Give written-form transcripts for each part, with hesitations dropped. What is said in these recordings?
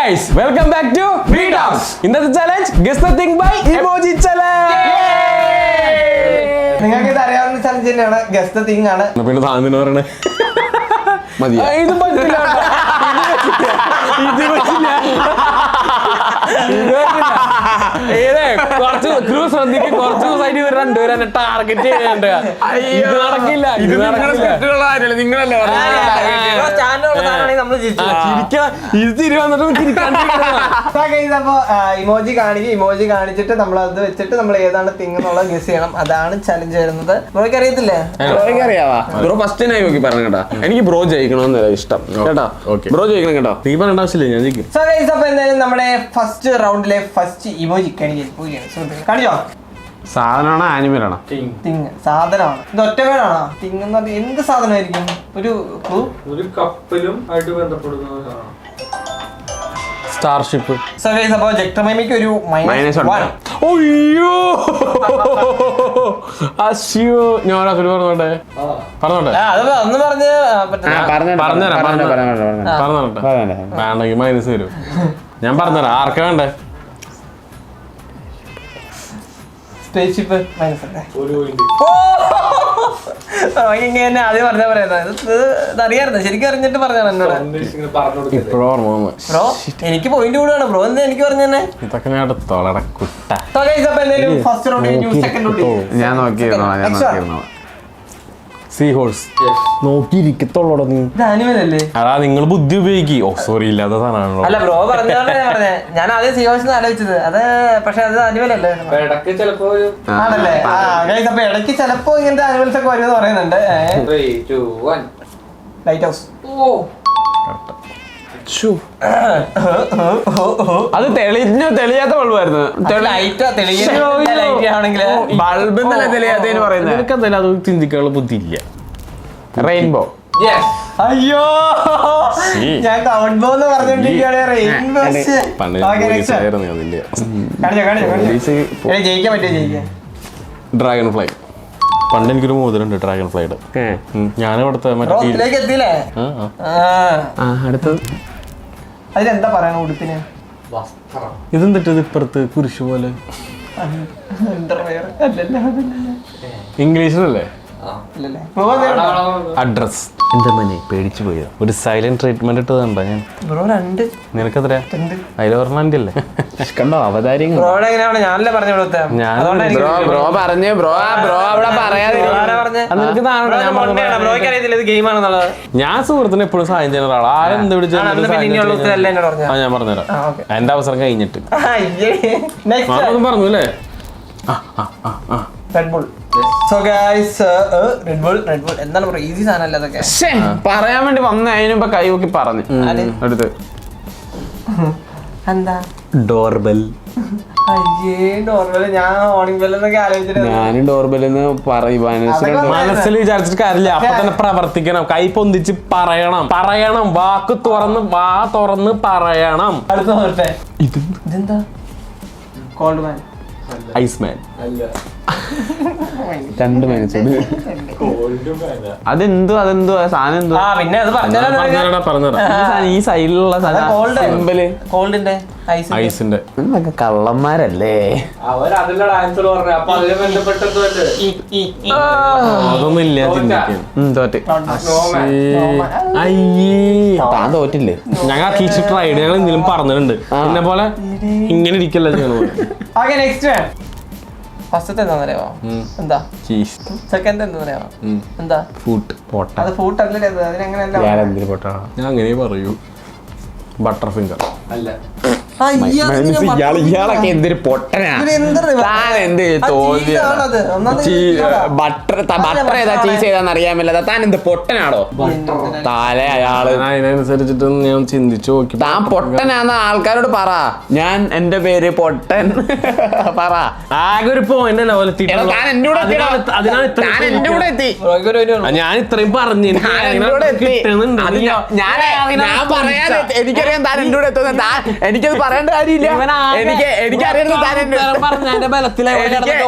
guys, welcome back to Freedoms. ഇന്നത്തെ challenge Guess the Thing by Emoji Challenge. നിങ്ങൾക്ക് ഇത് അറിയാവുന്ന ചലഞ്ച് തന്നെയാണ്. Guess the Thing ആണ്. പിന്നെ താന്നിന് പറയണേ ഇത് പറ്റില്ല. കുറച്ച് ക്രൂ ശ്രദ്ധിക്കും. കുറച്ച് ദിവസമായിട്ട് ഇവർ രണ്ടുപേരും എന്നെ ടാർഗറ്റ് ചെയ്യുന്നുണ്ട്. ഇത് നടക്കില്ല. ഇത് നിങ്ങളല്ലേ തിരി വന്നിട്ട് അപ്പൊ ഇമോജി കാണിച്ചിട്ട് നമ്മൾ അത് വെച്ചിട്ട് നമ്മൾ ഏതാണ് തിങ് എന്നുള്ളത് ഗസ് ചെയ്യണം. അതാണ് ചലഞ്ച് വരുന്നത്. ബ്രോയ്ക്ക് അറിയത്തില്ലേ? അറിയാവാ. ബ്രോ ഫസ്റ്റ് ഞാൻ നോക്കി പറഞ്ഞു കേട്ടാ. എനിക്ക് ബ്രോ ജയിക്കണമെന്നല്ല ഇഷ്ടം കേട്ടോ. ബ്രോ ജയിക്കണം കേട്ടോ. നീ പറയേണ്ട ആവശ്യമില്ല, ഞാൻ ജയിക്കും. അപ്പൊ എന്തായാലും നമ്മുടെ ഫസ്റ്റ് റൗണ്ടിലെ ഫസ്റ്റ് ഇമോജി കാണിച്ചോ. സാധനമാണോ ആനിമലാണോ? തിങ് സാധനമാണ്. ഇത് ഒറ്റ പേരാണോ? തിങ് എന്ന് പറഞ്ഞാൽ എന്ത് സാധനമായിരിക്കും? ഒരു കപ്പലും ആയിട്ട് ബന്ധപ്പെടുന്ന സ്റ്റാർഷിപ്പ്. അപ്പൊ ജക്ടമൈമിക്ക് ഒരു -1. അയ്യോ അശ്യോ ഞാൻ പറഞ്ഞോട്ടെ ഒന്ന് പറഞ്ഞോട്ടെ വേണ്ടെങ്കിൽ മൈനസ് വരും. ഞാൻ പറഞ്ഞുതരാം. ആർക്കാ വേണ്ടേ? സ്പേസ്ഷിപ്പ് മൈനസ് ഇങ്ങനെ ആദ്യം പറഞ്ഞ പറയുന്നത് ഇത് അറിയാറുണ്ട്. ശരിക്കും അറിഞ്ഞിട്ട് പറഞ്ഞാണ് എന്നോട്. ഇപ്പോഴും ഓർമ്മ വന്നു. ബ്രോ എനിക്ക് പോയിന്റ് കൂടെയാണ്. ബ്രോ എന്താ എനിക്ക് പറഞ്ഞു തന്നെ. ഇതൊക്കെ ഞാൻ എടുത്തോളട കുട്ട. ഫസ്റ്റ് റൗണ്ട് സെക്കൻഡ് റൗണ്ട് ഞാൻ നോക്കിയിരുന്നു. സീ ഹോഴ്സ് നോക്കിയിരിക്കത്തോളൂടെ നീ. ഇത് ആനിമൽ അല്ലേ? അതാ നിങ്ങൾ ബുദ്ധി ഉപയോഗിക്കി. ഓ സോറി, ഇല്ലാത്ത സാധനമാണല്ലോ. അല്ല ബ്രോ പറഞ്ഞോണ്ടാ ഞാൻ പറഞ്ഞത്. ഞാൻ ആദ്യം സീ ഹോഴ്സ് ആലോചിച്ചത്. അത് പക്ഷെ അത് ആനിമൽ അല്ലേ? ഇടയ്ക്ക് ചിലപ്പോ ആണല്ലേ? അപ്പൊ ഇടയ്ക്ക് ചിലപ്പോ ഇങ്ങനത്തെ ആനിമൽസ് ഒക്കെ വരുമെന്ന് പറയുന്നുണ്ട്. 3, 2, 1 ലൈറ്റ് ഹൗസ്. അത് തെളിയാത്ത ബൾബായിരുന്നു. ബൾബ് എന്നല്ല തെളിയാത്തതിന് പറയുന്നത്. നിനക്ക് എന്തായാലും അത് ചിന്തിക്കാനുള്ള ബുദ്ധി ഇല്ല. റെയിൻബോ. അയ്യോ ഞാൻ കൗണ്ട് എന്ന് പറഞ്ഞോണ്ടിരിക്കുകയാണ്. ജയിക്കാൻ പറ്റുമോ? ജയിക്കാൻ ഡ്രാഗൺ ഫ്ലൈ. പണ്ട് എനിക്കൊരു മോതിരണ്ട് ഡ്രാഗൺ ഫ്ലൈയുടെ. ഞാനിവിടുത്തെ എത്തിയില്ലേ? അടുത്തത് അതിലെന്താ പറയണ ഉടുപ്പിന്? ഇതെന്തിട്ട് ഇപ്പുറത്ത് കുരിശ് പോലെ ഇംഗ്ലീഷിലല്ലേ? അഡ്രസ്. എന്റെ മനെ പേടിച്ചു പോയത്. ഒരു സൈലന്റ് ട്രീറ്റ്മെന്റ് ഇട്ടതുണ്ടോ ഞാൻ? നിനക്കെത്ര? അതിൽ ഓർമ്മ അല്ലേ കണ്ടോ അവതാരി? ഞാൻ സുഹൃത്തിന് എപ്പോഴും സഹായം ചെയ്യുന്ന ഒരാളാണ്. ആരെന്ത് വിളിച്ചാൽ ഞാൻ പറഞ്ഞുതരാം. എന്റെ അവസരം കഴിഞ്ഞിട്ട് പറഞ്ഞു അല്ലേ? എന്താണ് ഈസി സാധനം അതൊക്കെ പറയാൻ വേണ്ടി വന്ന അതിനുമ്പോ കൈവക്കി പറഞ്ഞു. അടുത്ത് എന്താ? ഡോർബെൽ. ഞാനും ഡോർബെൽ എന്ന് പറയും. മനസ്സിൽ വിചാരിച്ചിട്ട് കാര്യമില്ല. അപ്പൊ തന്നെ പ്രവർത്തിക്കണം. കൈ പൊന്തിച്ച് പറയണം. വാക്ക് തുറന്ന് പറയണം. ഇതെന്താ? കോൾഡ് മാൻ. ഐസ്മാൻ. 2 മിനിറ്റ്. അതെന്തോ സാധനം എന്തോ. പിന്നെ ഈ സൈഡിലുള്ള ഐസിന്റെ കള്ളന്മാരല്ലേ അതൊന്നും ഇല്ല ചിന്തിക്കാൻ. താൻ തോറ്റില്ലേ? ഞങ്ങൾ ടീച്ചർ ട്രൈഡ്. ഞങ്ങൾ എന്തെങ്കിലും പറഞ്ഞിട്ടുണ്ട്. എന്നെ പോലെ ഇങ്ങനെ ഇരിക്കല്ല ചെയ്യണത്. ഫസ്റ്റത്തെ എന്താണെന്നറിയാമോ? എന്താ? സെക്കൻഡ് എന്താണെന്നറിയാമോ? എന്താ? അത് ഫൂട്ട് അല്ലേ? അതിനെങ്ങനെയല്ല ഞാൻ അങ്ങനെ പറയൂ. ബട്ടർ ഫിംഗർ അല്ല. ഇയാളൊക്കെ എന്തൊരു പൊട്ടനാ. ബട്ടർ ഏതാ ചീസ് ഏതാന്ന് അറിയാമല്ല. താൻ എന്ത് പൊട്ടനാടോ? താല അയാള് അതിനനുസരിച്ചിട്ട് ഞാൻ ചിന്തിച്ചു നോക്കി. താൻ പൊട്ടനാന്ന് ആൾക്കാരോട് പറ. ഞാൻ എന്റെ പേര് പൊട്ടൻ പറ. ആകെ ഒരു പോയിന്റ് അല്ല പോലെ. ഞാൻ ഇത്രയും പറഞ്ഞു. എനിക്കറിയാം താൻ എന്റെ കൂടെ എത്തുന്നത്. എനിക്കത് പറയേണ്ട കാര്യമില്ല. എനിക്കറിയാലോ താൻ പറഞ്ഞതിന്റെ ബലത്തിൽ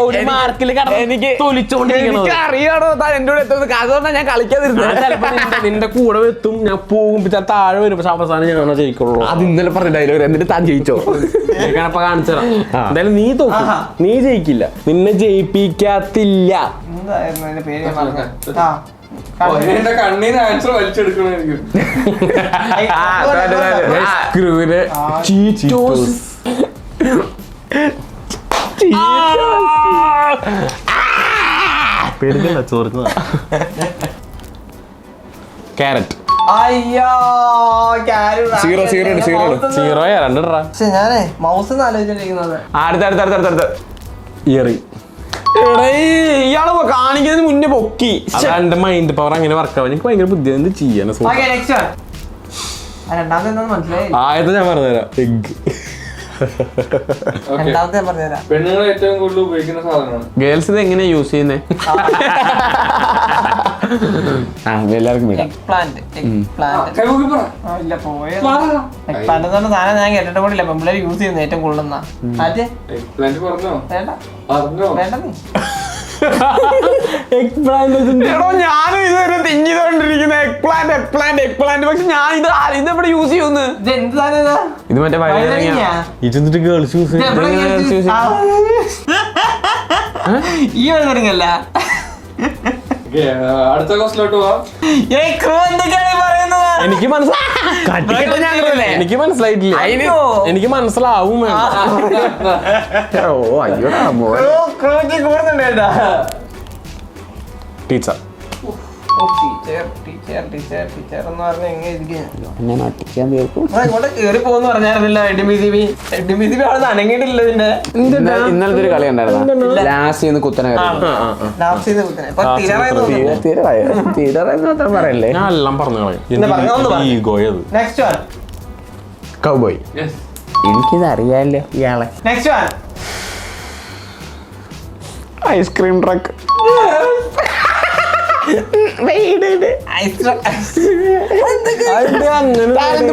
ഒരു മാർക്കിൽ എനിക്ക് തൊലിച്ചോണ്ടിരിക്കണത്. അറിയാണോ താൻ എന്റെ കൂടെ എത്തുന്നത്. അതുകൊണ്ടാണ് ഞാൻ കളിക്കാതിരുന്നത്. ചിലപ്പോ നിന്റെ കൂടെ എത്തും, ഞാൻ പോകും, താഴെ വരും, പക്ഷെ അവസാനം ഞാനാണ് ജയിക്കുള്ളൂ. അത് ഇന്നലെ പറഞ്ഞ ഡയലോഗ് എന്നിട്ട് താൻ ജയിച്ചോ? ഞാനപ്പ കാണിച്ചതാ. എന്തായാലും നീ തോക്കും, നീ ജയിക്കില്ല, നിന്നെ ജയിപ്പിക്കാത്തില്ല. എന്തായിരുന്നു അതിന്റെ പേര്? ഞാൻ മറന്നു. എന്റെ കണ്ണീന്ന് ആൻസർ വലിച്ചെടുക്കണായിരിക്കും. പേടിക്കല്ല, ചോർന്നതാ. ക്യാരറ്റ്. അയ്യോ സീറോയാ, രണ്ടിടാ. പക്ഷെ ഞാനേ മൗസ് ആലോചിച്ചോണ്ടിരിക്കുന്നത്. അടുത്ത ഇയറി. ഇയാള് കാണിക്കുന്നതിന് മുന്നേ പൊക്കി. എന്റെ മൈൻഡ് പവർ അങ്ങനെ വർക്കാവും. എനിക്ക് ഭയങ്കര ബുദ്ധി, എന്ത് ചെയ്യാൻ. രണ്ടാമത്തെ എന്താന്ന് മനസ്സിലായി. ആയത് ഞാൻ പറഞ്ഞുതരാം, എഗ്. രണ്ടാമത്തെ ഞാൻ പറഞ്ഞുതരാം. പെണ്ണുങ്ങൾ ഏറ്റവും കൂടുതൽ ഉപയോഗിക്കുന്ന സാധനമാണ്. ഗേൾസ് ഇത് എങ്ങനെയാ യൂസ് ചെയ്യുന്നേ? എല്ലാവർക്കും വിടാം. കൈമുക്കി പറ. ഇല്ല പോയത് സാധനം ഞാൻ കേട്ടിട്ട് കൂടില്ല. പെമ്പിള്ളേർ യൂസ് ചെയ്യുന്നത് ഏറ്റവും കൂടുതലെന്നാ. ആദ്യം എക്സ്പ്ലാന്റ് പറഞ്ഞോ? വേണ്ട പറഞ്ഞോ? വേണ്ട നീ ഞാനും ഇതുവരെ തിങ്ക് ചെയ്തോണ്ടിരിക്കുന്ന എഗ് പക്ഷെ ഞാൻ ഇതെവിടെ യൂസ് ചെയ്യുന്നു? ഇത് എന്ത് സാധനം ഇതാ? ഇത് മറ്റേ വഴുതനങ്ങയാ? ഇതെന്നിട്ട് ഗേൾസ് യൂസ് ഇത് എപ്പോഴാ use ചെയ്തത്? ഈ വഴുതനങ്ങല്ല. അടുത്ത ക്വസ്റ്റിലോട്ട് പോവാം. എനിക്ക് എനിക്ക് മനസ്സിലായിട്ടില്ല. എനിക്ക് മനസ്സിലാവും വേണം. ഓ അയ്യോടാ മോൻ. ടീച്ചർ. ടീച്ചർ എന്ന് പറഞ്ഞ എങ്ങനെ ഇരിക്കുക? ഞാൻ ഒട്ടിക്കാൻ തീർക്കും. ഇങ്ങോട്ട് കേറി പോന്ന് പറഞ്ഞായിരുന്നില്ല. അവിടെ അനങ്ങിയിട്ടില്ല. ഇതിന്റെ ഇന്നലത്തെ ഒരു കളി ഉണ്ടായിരുന്നു. ലാസ്റ്റ് കുത്തനെ തീരാറായെന്ന് മാത്രം പറയല്ലേ. ഞാൻ എല്ലാം പറഞ്ഞു കളയും. ഈഗോയത്. Next one. കൗബോയ്. എനിക്കിത് അറിയാലോ ഇയാളെ. Next one. Ice cream truck.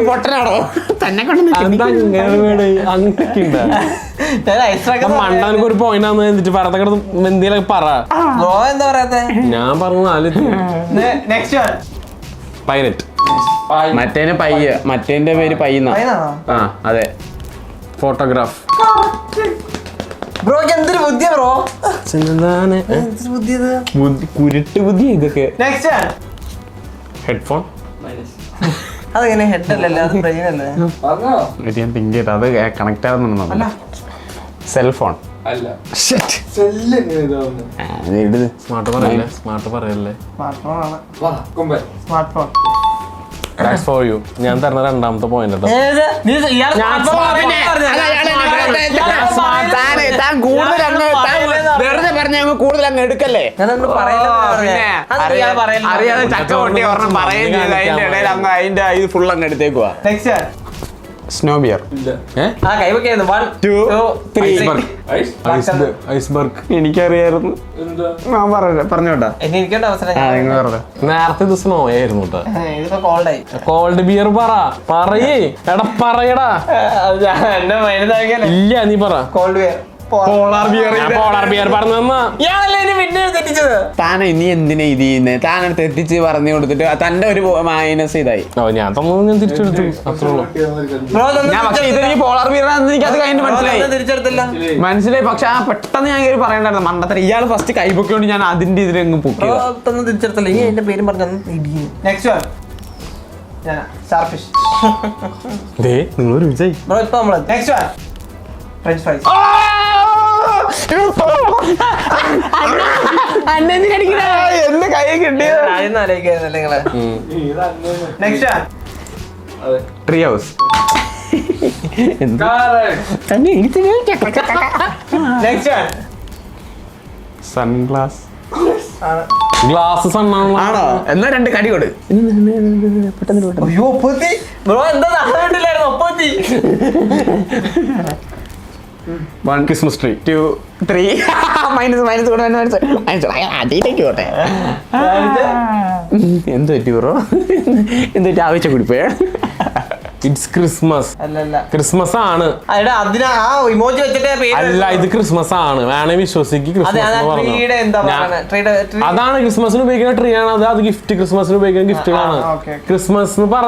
പൊട്ടനാണോ തന്നെ മണ്ടാനക്ക് ഒരു പോയിന്റ് ആണെന്ന് എന്നിട്ട് പറയത്ത എന്തെങ്കിലും പറ. എന്താ പറയാത്തെ? ഞാൻ പറഞ്ഞു നാല്. Next one. പൈലറ്റ്. മറ്റേന് പയ്യ, മറ്റേന്റെ പേര് പയ്യുന്ന. ആ അതെ. ഫോട്ടോഗ്രാഫ്. ബ്രോക്ക് എന്തൊരു ബുദ്ധിയാ ബ്രോ. കുരുട്ട് ബുദ്ധി ഇതൊക്കെ. Next one. ഹെഡ്ഫോൺ. അതെങ്ങനെ ഹെഡ് അല്ലല്ലോ, അത് ബ്രെയിൻ അല്ലേ? പറഞ്ഞോ? ഞാൻ തിങ്ക് ചെയ്തിട്ട് അത് കണക്ട് ആവുന്നുണ്ടോ? സെൽഫോൺ. അല്ല. സെല്ല് എങ്ങനെ ഇതാവുന്നു? സ്മാർട്ട് പറയല്ലേ, സ്മാർട്ട് പറയല്ലേ. സ്മാർട്ട് ഫോൺ ആണ്. Smart phone. That's for you. ഞാൻ തരുന്ന രണ്ടാമത്തെ പോയിന്റ് കേട്ടോ. വെറുതെ പറഞ്ഞ കൂടുതൽ അങ്ങ് എടുക്കല്ലേ. അറിയാതെ ചക്ക പൊട്ടി ഒരെണ്ണം പറയുകയും ചെയ്ത് അതിന്റെ ഇടയിൽ അങ്ങ് അതിന്റെ ഇത് ഫുൾ അങ്ങ് എടുത്തേക്കുവാ. Snow bear. കൈവയ്ക്കായിരുന്നു. 1 2 3. ഐസ്ബർഗ്. എനിക്കറിയായിരുന്നു. ഞാൻ പറഞ്ഞോട്ടാ. എനിക്കുണ്ട് അവസരം. നേരത്തെ ഇത് സ്നോ ആയിരുന്നു കേട്ടോ. ഇതിപ്പോ കോൾഡായി. കോൾഡ് ബിയർ പറയേ. എടാ പറയടാ. എന്റെ മൈനതാക്കിയല്ലേ. ഇല്ല നീ പറ. Called beer. പോളാർ ബിയർ പറഞ്ഞു താനെ നീ എന്തിനാ ഇത് ചെയ്യുന്നേ? താനെ തെറ്റിച്ച് പറഞ്ഞു കൊടുത്തിട്ട് തന്റെ ഒരു മൈനസ് ഇതായി. ഞാൻ തന്നത് ഞാൻ തിരിച്ചെടുത്തു, അത്രേ ഉള്ളൂ. പക്ഷെ ഇത് നീ പോളാർ ബിയർ എനിക്ക് അത് കഴിഞ്ഞ് തിരിച്ചെടുത്തില്ല. മനസ്സിലായി. പക്ഷെ ആ പെട്ടെന്ന് ഞാൻ കയറി പറയണ്ടായിരുന്നു മണ്ടത്തര. ഇയാൾ ഫസ്റ്റ് കൈപ്പൊക്കൊണ്ട് ഞാൻ അതിന്റെ ഇതിലങ്ങ് പൊക്കി തിരിച്ചെടുത്തില്ല. ഈ എന്റെ പേരും പറഞ്ഞു. Next one. സ്റ്റാർഫിഷ്. നിങ്ങൾ വിജയ്. ഇപ്പൊ നമ്മള് നെക്സ്റ്റ് വൺ. French fries. എന്ന് കൈ കിട്ടിയത് ആലോചിക്കായിരുന്നല്ലേ നിങ്ങള്. Next one. Tree house. Next one. Sunglass. Glass സണ്ണാണോ? എന്നാ രണ്ട് കടി കൊടു. പെട്ടെന്ന് അയ്യോ ഒപ്പത്തി ബ്രോ എന്താ സാധനമില്ലായിരുന്നു. ഒപ്പത്തി. 1 ക്രിസ്മസ് ട്രീ. 2 3 മൈനസ് കൂടെ അതിലേക്ക് പോട്ടെ. എന്ത് പറ്റി ബ്രോ? എന്ത് പറ്റി ആവശ്യം കുടിപ്പോയ? It's Christmas. അല്ലല്ല ക്രിസ്മസ് ആണ്. എടാ അതിന് ആ ഇമോജി വെച്ചിട്ട് പേര് അല്ല, ഇത് ക്രിസ്മസ് ആണ്. വേണേ വിശ്വസിക്ക് ക്രിസ്മസ് എന്ന് ട്രീയുടെ എന്താ പറയുന്നത് ട്രീ അതാണ് ക്രിസ്മസിന് ഉപയോഗിക്കുന്ന ട്രീ ആണ്. അത് ഗിഫ്റ്റ്, ക്രിസ്മസിന് ഉപയോഗിക്കുന്ന ഗിഫ്റ്റുകളാണ്. ഓക്കെ ക്രിസ്മസ് എന്ന് പറ.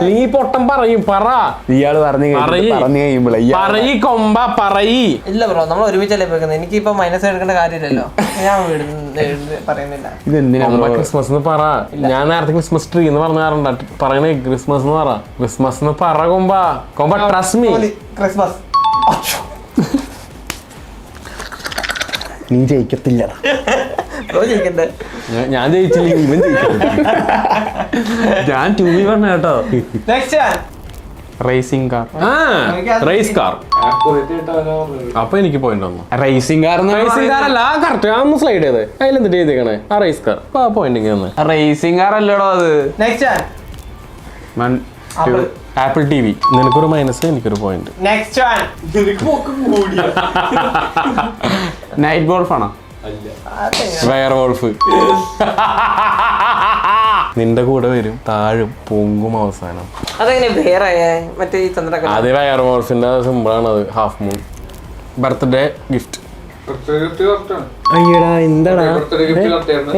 നീ പൊട്ടം പറയും, പറ. ഇയാള് പറഞ്ഞു കഴിയുമ്പോഴേ പറയി കൊമ്പ, പറയി. ഇല്ല ബ്രോ, നമ്മൾ ഒരുമിച്ചല്ലേ പോയിക്കുന്നത്. എനിക്കിപ്പോ മൈനസ് എടുക്കേണ്ട കാര്യമില്ലല്ലോ. ഞാൻ പറയുന്നില്ല. ഇതെന്തിനാ ക്രിസ്മസ് എന്ന് പറ. ഞാൻ നേരത്തെ ക്രിസ്മസ് ട്രീ എന്ന് പറഞ്ഞാറുണ്ട്. പറയണേ ക്രിസ്മസ് എന്ന് പറ. ക്രിസ്മസ് എന്ന് പറ കൊമ്പ. കൊമ്പ ട്രസ്റ്റ് മീ. ക്രിസ്മസ്. നീ ജയിക്കത്തില്ല. ബ്രോ ജയിക്കണ്ടേ? ഞാൻ ജയിച്ചില്ല, ഇവൻ ജയിക്കും. ഞാൻ 2v പറഞ്ഞ കേട്ടോ. Next racing car. Race car. Accurate ആയിട്ട് അവനാ പറഞ്ഞത്. അപ്പൊ എനിക്ക് പോയിന്റ് വന്നു. റേസിംഗ് കാർ റേസിംഗ് കാർ അല്ല, കറക്റ്റ്. ഞാൻ ഒന്ന് സ്ലൈഡ് ചെയ്തേ. അതിലെന്തിട്ട് ചെയ്തേക്കണേ? ആ റേസ് കാർ. അപ്പൊ ആ പോയിന്റ് വന്നേ. റേസിംഗ് കാർ അല്ലടോ അത്. Next apple TV. നിനക്കൊരു മൈനസ്, എനിക്കൊരു പോയിന്റ്. Next one. നിനക്ക് പോക്ക് കൂടിയ. നൈറ്റ് ഗോൾഫ് ആണോ? അല്ല. Wire wolf. നിന്റെ കൂടെ വരും, താഴും, പൊങ്ങും അവസാനം. അതെങ്ങനെ വേറെ മറ്റേ ഈ ചന്ദ്രക്കല? അത് വയർ വോൾഫിന്റെ സിമ്പിളാണ്. അത് half moon. Birthday gift. Birthday gift കറക്റ്റാണ്. അയ്യടാ, എന്താടാ? ബർത്ത്ഡേ ഗിഫ്റ്റ് കറക്റ്റായിരുന്നു.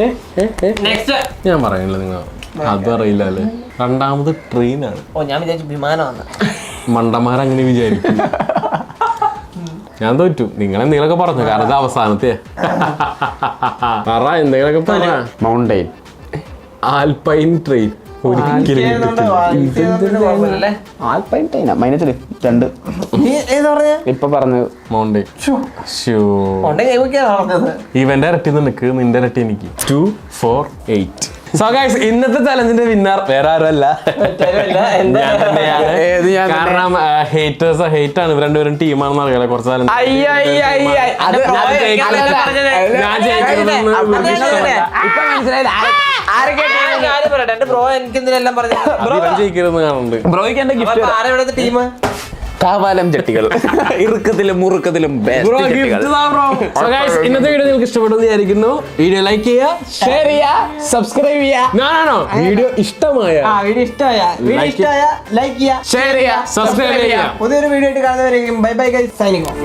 നെക്സ്റ്റ്. ഞാൻ പറയണില്ല, നിങ്ങൾ അതും അറിയില്ല അല്ലേ. രണ്ടാമത് ട്രെയിനാണ്. ഓ, ഞാൻ വിചാരിച്ചു വിമാനമാണ്. മണ്ടന്മാരങ്ങനെ വിചാരിക്കും. ഞാൻ തോറ്റു. നിങ്ങൾ എന്തെങ്കിലുമൊക്കെ പറഞ്ഞു, കാരണം ഇത് അവസാനത്തെ. പറ, എന്തെങ്കിലുമൊക്കെ പറ. മൗണ്ടെയിൻ. Alpine train. ഒരിക്കലും ആൽപൈൻ ട്രെയിനാ. മൈനത്തില് 2. ഇപ്പൊ പറഞ്ഞത് മൗണ്ടെയിൻ. ഇവന്റെ ഇരട്ടി നിനക്ക്, നിന്റെ ഇരട്ടി എനിക്ക്. 2, 4, 8. സോ ഗൈസ്, ഇന്നത്തെ ചലഞ്ചിന്റെ വിന്നർ വേറെ ആരുമല്ല, ഞാൻ തന്നെയാണ്. കാരണം ഹേറ്റേഴ്സ് ഹേറ്റ് ആണ്. ഇവർ രണ്ടുപേരും ടീമാണെന്ന് അറിയാലോ. കുറച്ച് കാലം ജയിക്കരുതെന്ന് കാണുന്നുണ്ട്. ബ്രോയ്ക്ക് എന്റെ ഗിഫ്റ്റ് ടീം കാവാലം ചട്ടികൾ. ഇറുക്കത്തിലും മുറുക്കത്തിലും ഇന്നത്തെ വീഡിയോ നിങ്ങൾക്ക് ഇഷ്ടപ്പെട്ടെന്ന് വിചാരിക്കുന്നു. വീഡിയോ ലൈക്ക് ചെയ്യുക, ഷെയർ ചെയ്യുക, സബ്സ്ക്രൈബ് ചെയ്യുക. വീഡിയോ ഇഷ്ടമായ ലൈക്ക് ചെയ്യുക, ഷെയർ ചെയ്യുക, സബ്സ്ക്രൈബ് ചെയ്യുക. പുതിയൊരു വീഡിയോ ആയിട്ട് കാണുന്നവരെയും bye bye guys, signing of.